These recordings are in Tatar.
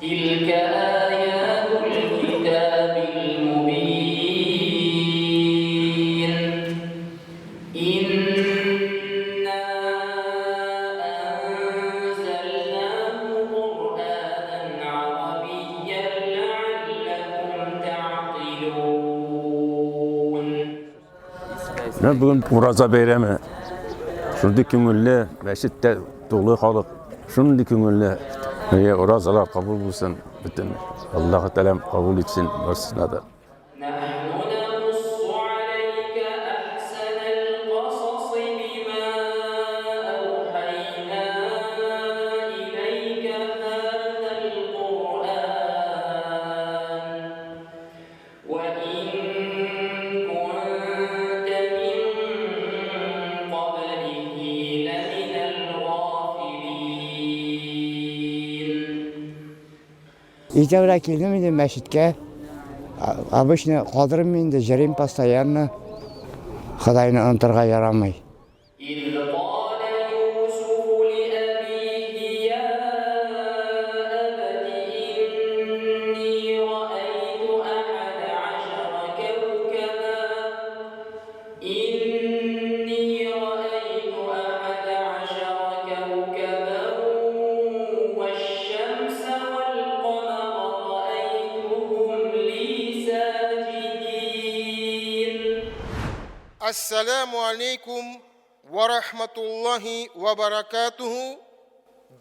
تلك آيات الكتاب المبين إنا أنزلناه قرآنا عربيا لعلكم تعقلون. Bugün Uraza beyremi. Şuradaki köngülle meşitte dolu halk. Şuradaki köngülle Urazalar kabul bulsun. Bütün Allah-u Teala kabul etsin. Varsına da. نحن نقص عليك أحسن القصص بما أوحينا إليك هذا القرآن وإن كنت من قبله لمن الغافلين. İcabra келдім енді мәшітке. Обычно қалдырым енді жүрем постоянно. Құдайны ынтырға ярамай. إذ قال يوسف لأبيه يا أبت إني رأيت أحد عشر كوكبا والشمس والقمر رأيتهم لي ساجدين. Assalamu alaikum wa rahmatullahi wa barakatuhu.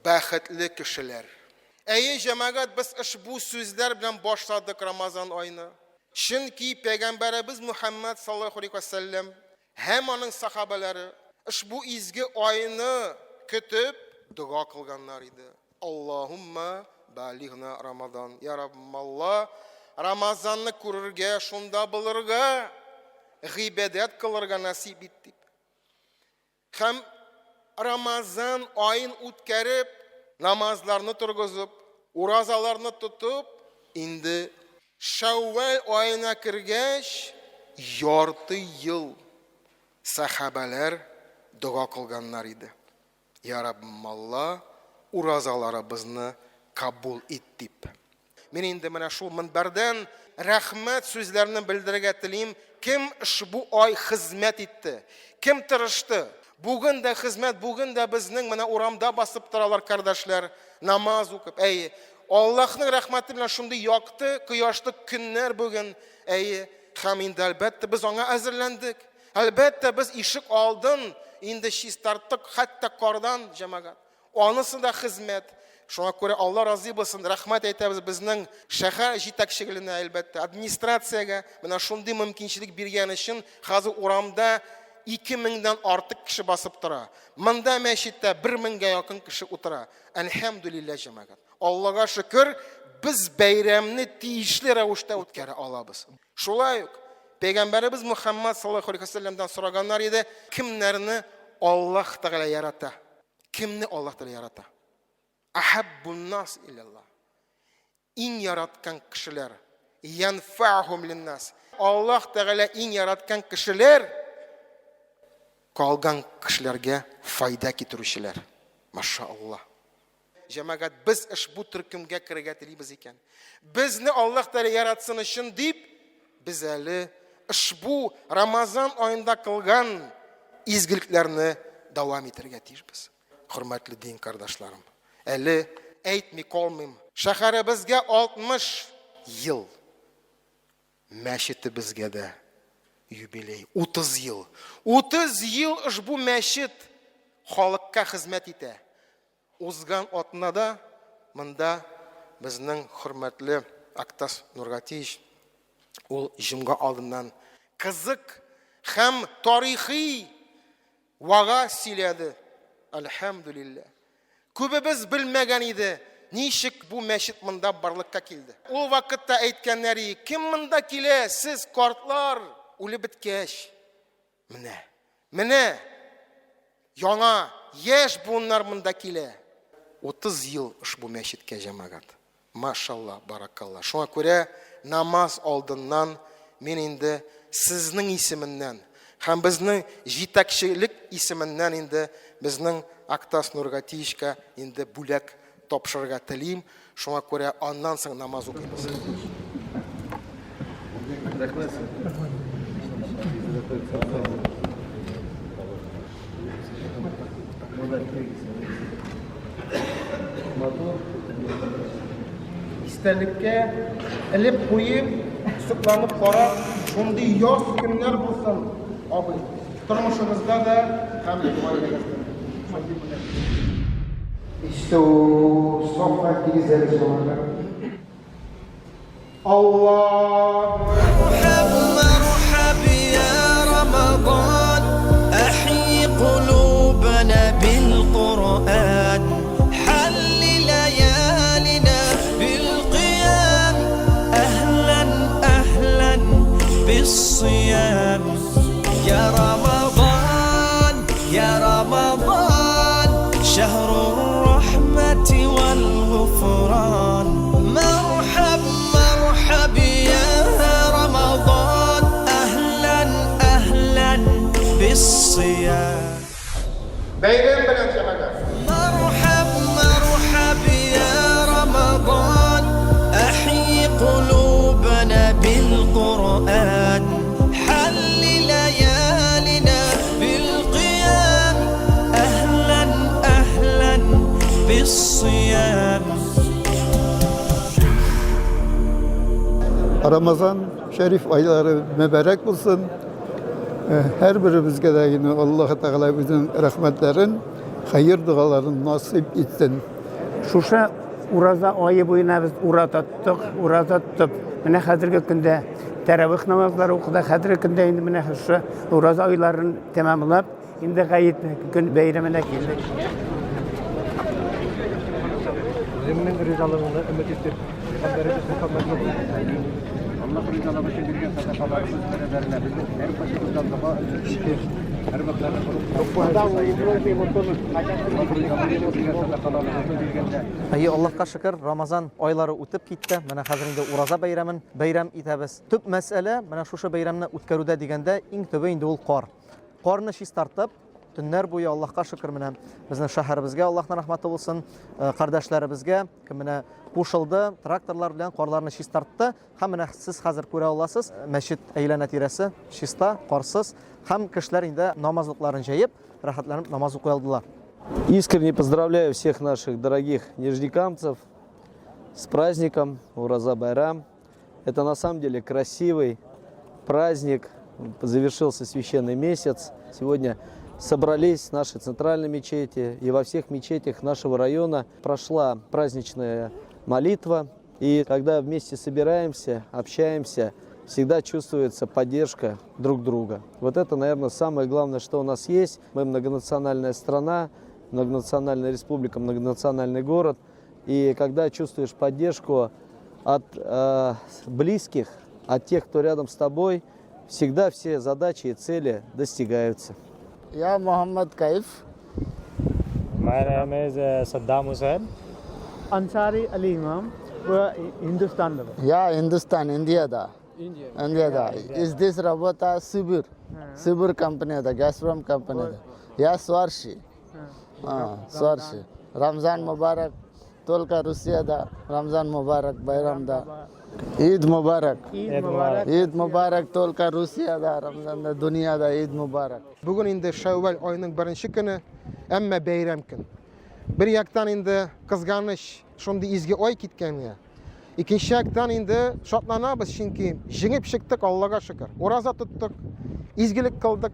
Baxtli kişiler. Ey cemaat, biz bu sözler bilan başladık Ramazan ayını. Çünki Peygamberimiz Muhammed sallallahu aleyhi ve sellem hem onun sahabeleri bu izgi ayını kütüp dua kılganlar idi. Allahumma balighna Ramazan. Ya Rabbim Allah Ramazan'ı kururga, şunda bulurga, g'ibadat qilirga nasib etdi. Ham Ramazan oyun o'tkazib, namozlarni turg'izib, urozalarni tutib, endi Shawval oyina kirgach, yorti yil sahabalar duo qilganlar edi. Ya Rabbim Allah urozalarimizni qabul et deb. Men endi mana shu minbardan rahmat so'zlarini bildirga tilayim. Kim bu oy xizmat etdi? Kim tirishdi? Bugun da xizmat, bugun da bizning mana uramda basib turalar qardoshlar, namoz o'qib. Ey Allohning rahmati bilan shunday yoqdi, quyoshli kunlar bugun. Ey xamin albatta biz ona hazırlandik. Albatta biz eshik oldin endi shiz tartdik, hatto qordan jamoat. Onisi da xizmat. Şuna göre Allah razı olsun, rahmet aytamiz bizning shahar yetakchiligine albatta, administratsiyaga mana shunday mumkinchilik bergani uchun hozir uramda 2000 dan ortiq kishi bosib tura. Menda masjidda 1000 ga yaqin kishi o'tira. Alhamdulillah jamoat. Allohga shukr, biz bayramni tiyishli ravishda o'tkara olamiz. Shulay Peygamberimiz Muhammed sallallahu aleyhi ve sellem'dan so'raganlar edi, kimlarni Alloh taolo yarata? Kimni Alloh taolo yarata? Ahabbun nas illallah. İn yaratgan kişiler, yanfa'hum linnas. Allah Teala in yaratgan kişiler, qolgan kişilerge fayda keltiruvchilar. Maşallah. Cemaat, biz bu turkumga kirgatilaymiz ekan. Bizni Alloh Teala yaratsin uchun deb, biz hali bu Ramazan oyida qilgan izgiliklarni davom ettirgatiyiz. Hurmatli din qardoshlarım. Eli aytmay qolmayman. Shaharimizga 60 yil. Masjidi bizga da yubiley 30 yil. 30 yil bu masjid xalqqa xizmat etadi. O'zgan otnada menda bizning hurmatli Aktas Nurgatish ol jimga oldindan qiziq ham tarixiy vaga siladi. Alhamdulillah. Ko'pi biz bilmagan edi. ничек бу мәчет монда барлыкка килде? Ул вакытта әйткәннәре, кем монда килә? Сез картлар, үлеп беткәч. Менә яңа яшь буыннар монда килә. 30 ел ушбу мәчеткә җәмәгать. Машалла, баракалла. Шуңа күрә намаз алдыннан мен инде сезнең исеменнән һәм безнең җитәкчелек исеменнән инде безнең Актас Нургатиевичка инде бүләк тапшырырга телим. Шуңа күрә аннан соң намаз укыйбыз. İstəlikə elib qoyub, sıqlanıb qaraq, şunday yoz günlər bulsun. Abi, turmuşunuzda da həm faydalanırsınız. İşte o sofra güzel sonra. Allah مرحب يا رمضان أحيي قلوبنا بالقرآن حل ليالنا بالقيام أهلا أهلا بالصيام يا رمضان يا رمضان شهر الرحمة والغفران مرحب مرحب يا رمضان أهلا أهلا بالصيام bayram bilan jamaat. مرحب مرحب يا رمضان أحيي قلوبنا بالقرآن حل ليالنا بالقيام أهلا أهلا بالصيام Ramazan şerif ayları mübarek olsun. Her birimizge de yine Allah-u Teala bütün rahmetlerin, hayır duaların nasip etsin. Şuşa uraza ayı boyuna biz uraza tuttuk. Mine hazırki günde teravih namazları okuda, hazırki günde indi mine şu uraza aylarını tamamlap, indi gayet gün bayramına geldik. Zeminin rızalığını ümit ettik. Peygamberimiz Muhammed'in Allah rızalığını bildirgen sadakalarımız nerelerine bizim her başımızdan daha şükür. Her baklarına Ай, Аллахка шөкер, Рамазан айлары үтеп китте. Менә хәзер инде ураза бәйрәм итәбез. Төп мәсьәлә менә шушы бәйрәмне үткәрүдә дигәндә иң төбе инде ул кар. Карны чистартып, төннәр буе Аллахка шөкер менә безнең шәһәребезгә Аллаһның рәхмәте булсын, кардәшләребезгә кем менә кушылды, тракторлар белән карларны чистартты. Һәм менә сез хәзер күрә аласыз, мәчет әйләнә тирәсе чиста, карсыз, һәм кешеләр инде намазлыкларын җәеп, рәхәтләнеп намаз укый алдылар. Искренне поздравляю всех наших дорогих нижнекамцев с праздником Ураза Байрам. Это на самом деле красивый праздник. Завершился священный месяц. Сегодня собрались наши центральные мечети, и во всех мечетях нашего района прошла праздничная молитва. И когда вместе собираемся, общаемся, всегда чувствуется поддержка друг друга. Вот это, наверное, самое главное, что у нас есть. Мы многонациональная страна, многонациональная республика, многонациональный город. И когда чувствуешь поддержку от близких, от тех, кто рядом с тобой, всегда все задачи и цели достигаются. Ya Muhammad Kaif. My name is Saddam Hussain. Ansari Ali Imam, Hindustan. Ya Hindustan, India'da. India'da. Is this Rabota Sibir? Sibir company da, Gazprom company da. Ya Swarshi. Swarshi. Ramzan Mubarak. Tolka Rusya'da. Ramzan Mubarak, Bayramda. Eid Mubarak. Eid Mubarak Tolka Rusya'da, Ramzan'da, dünyada Eid Mubarak. Bugün indi Şevval ayının birinci günü, ama bayram gün. Bir yaktan indi kızganış, şunda izgi oy kitkenge. İkinci yaktan indi şatlanabız çünkü jengip çıktık Allah'a şükür. Oraza tuttuk, izgilik kıldık.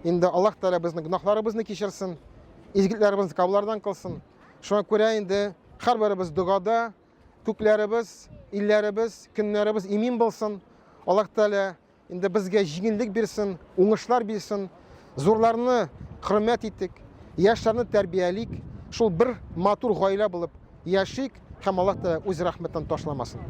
Indi Allah Teala bizning günahlarımızı kechirsin, izgiliklerimizni kabullardan kılsın. Şuna göre indi her birimiz duada, köklerimiz, illerimiz, günlerimiz emin bulsun. Allah Teala indi bizge jingillik bersin, uңышlar bersin. Zorlarını hürmet ettik, yaşlarını terbiyelik, şol bir matur gaile bulup yaşayık һәм Аллаһ та үз рәхмәтен ташламасын.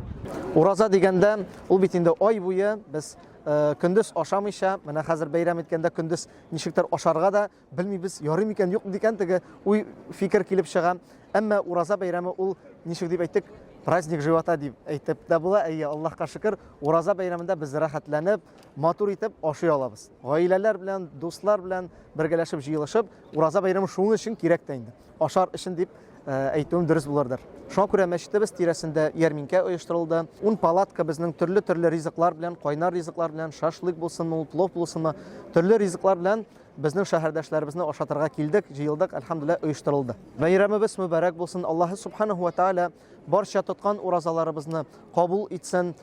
Ураза дигәндә ул бит инде ай буе без көндез ашамыйча, менә хәзер бәйрәм иткәндә көндез ничектер ашарга да белмибез, ярый микән, юк дигән теге уй фикер килеп чыга. Әмма ураза бәйрәме ул ничек дип әйттек, праздник живота дип әйтеп дә була. Аллаһка шөкер, ураза бәйрәмендә без рәхәтләнеп, матур итеп ашый алабыз. Гаиләләр белән, дуслар белән бергәләшеп, җыелышып, ураза бәйрәме шуның өчен кирәк тә инде. Ашар өчен дип әйтүем дөрес булырдыр. Шуңа күрә мәчетебез тирәсендә ярминкә оештырылды. 10 палатка безнең төрле ризыклар белән, кайнар ризыклар белән, шашлык булсынмы, плов булсынмы, төрле ризыклар белән безнең шәһәрдәшләребезне ашатырга килдек, җыелдык, әлхәмдүлилләh оештырылды. Бәйрәмебез мөбарәк булсын. Аллаһ субханаһу ва тааля барча тоткан уразаларыбызны кабул итсен.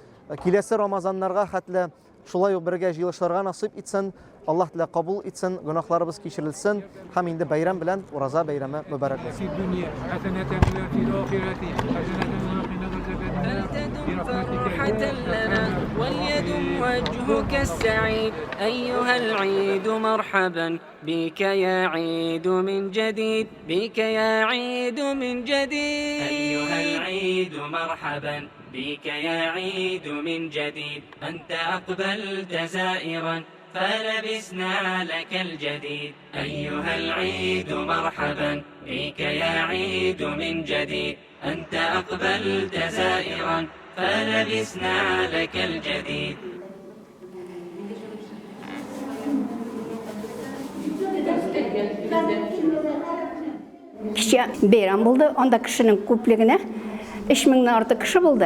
Киләсе Рамазаннарга хәтле шулай ук бергә җыелышларга насыйп итсен. Аллаһ тәала кабул итсен, гөнаһларыбыз кичерелсен. Һәм инде бәйрәм белән ураза бәйрәме мөбарәк булсын. وليدم وجهك السعيد أيها العيد مرحبا بك يا عيد من جديد بك يا عيد من جديد أيها العيد مرحبا بك يا عيد من جديد أنت أقبلت زائرا فلبسنا لك الجديد أيها العيد مرحبا بك يا عيد من جديد أنت أقبلت زائرا فلبسنا لك الجديد Kişi beyram buldu, onda kişinin köplüğüne 3000'den artık kişi buldu.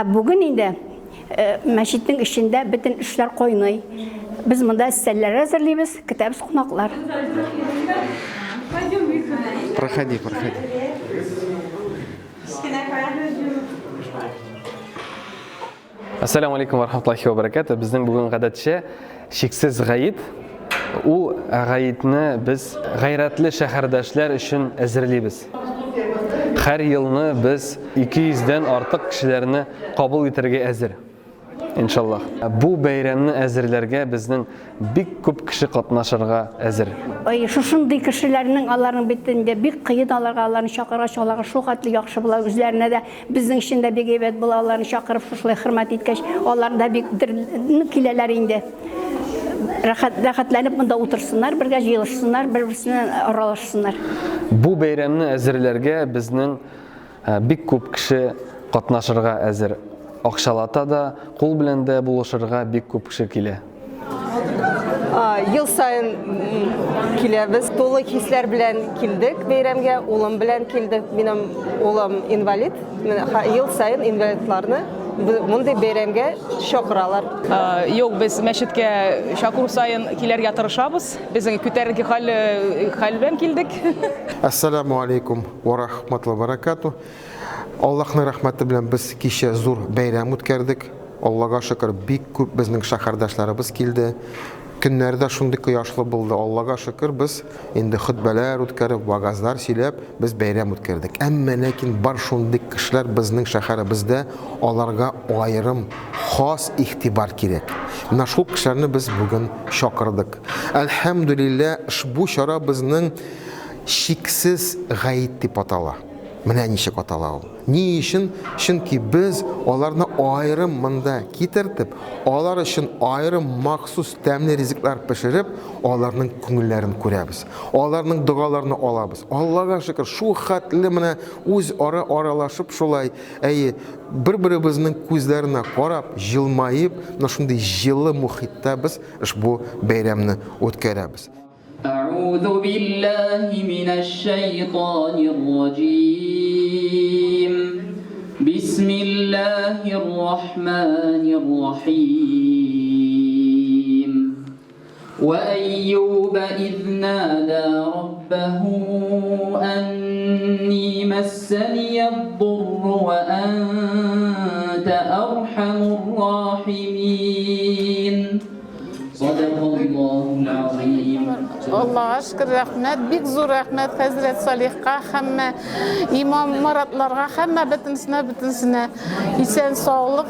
Bugün indi meşitin içinde bütün işler koynuyor. Biz bunda isterler hazırlıyoruz, kitap sunaklar. Проходи. Assalamu alaikum wa rahmatullahi wa barakatuh. Bizning bugun гадәтчә шексез гаит. Ул гаитне без гайратлы шәһәрдәшләр өчен әзерлибез. Һәр елны без 200-дән артык кешеләрне кабул итәргә әзер. Иншаллах. Бу бәйрәмне әзерләргә безнең бик күп кеше катнашырга әзер. Шушындый кешеләрнең аларның битендә бик кыен аларны чакырга шул хәтле яхшы була, үзләренә дә безнең өчен дә бик әйбәт була, аларны чакырып шушылай хөрмәт иткәч, алар да бик киләләр инде. Рәхәтләнеп монда утырсыннар, бергә җыелышсыннар, бер-берсеннән аралашсыннар. Бу бәйрәмне әзерләргә безнең бик күп кеше катнашырга әзер. Акчалата да, кул белән дә булышырга бик күп кеше килә. Ел сайын киләбез, тулы хисләр белән килдек бәйрәмгә, улым белән килдек. Минем улым инвалид. Ел сайын инвалидларны мондай бәйрәмгә чакыралар. Юк, без мәчеткә чакыру сайын киләргә тырышабыз. Безнең күтәренке хәл белән килдек. Ассаламу алейкум ва рахматуллаһи ва баракатуһ. Аллаһның рәхмәте белән без кичә зур бәйрәм үткәрдек. Аллаһка шөкер, бик күп безнең шәһәрдәшләребез килде. Көннәрдә шундый кояшлы булды. Аллаһка шөкер, без инде хутбәләр үткәреп, вагазлар сөйләп, без бәйрәм үткәрдек. Әмма ләкин бар шундый кешеләр безнең шәһәребездә, аларга аерым хас игътибар кирәк. Менә шул кешеләрне без бүген чакырдык. Әлхәмдүлилләһ, бу чара безнең шиксез гаит дип атала. Менә ничек атала ул. Ни өчен? Чөнки без аларны аерым монда китертеп, алар өчен аерым махсус тәмле ризыклар пешереп, аларның күңелләрен күрәбез. Аларның дугаларны алабыз. Аллаһка шөкер, шул хәтле менә үз аралашып шулай, бер-беребезнең күзләренә карап, җылмаеп, шундый җылы мөхиттә без бу бәйрәмне үткәрәбез. أعوذ بالله من الشيطان الرجيم بسم الله الرحمن الرحيم وأيوب إذ نادى ربه أني مسني الضر وأنت أرحم الراحمين صدق الله العظيم Allah'a şükür rahmet. Bik zor rahmet Hazret Salih'ka hemme İmam Muratlarga hemme bitinsine isen sağlık,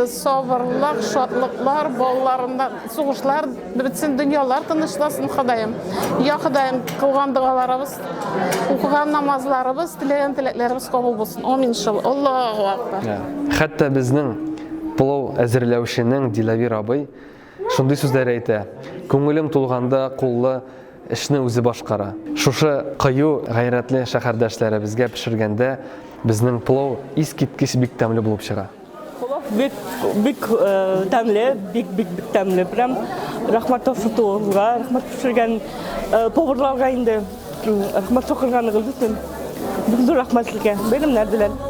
sabırlık, şatlıklar, bollarında soğuşlar bitsin, dünyalar tınışlasın Xudayım. Ya Xudayım kılgan dualarımız, okugan namazlarımız, dileyen tileklerimiz kabul olsun. Amin inşallah. Allahu akbar. Hatta bizning pulov әзерләүченең Дилавир абый шундый сүзләр әйтә. Күңелем тулганда куллы эшне үзе башкара. Шушы кыю гайрәтле шәһәрдәшләребезгә пешергәндә безнең пулов искиткеч бик тәмле булып чыга. Пулов бик тәмле, бик тәмле. Прям рахмат Фатуллага, рахмат пешергән поварларга инде рахмат чакырганлыгы өчен. Бик зур рахмат сезгә. Бәйрәмнәр диләр.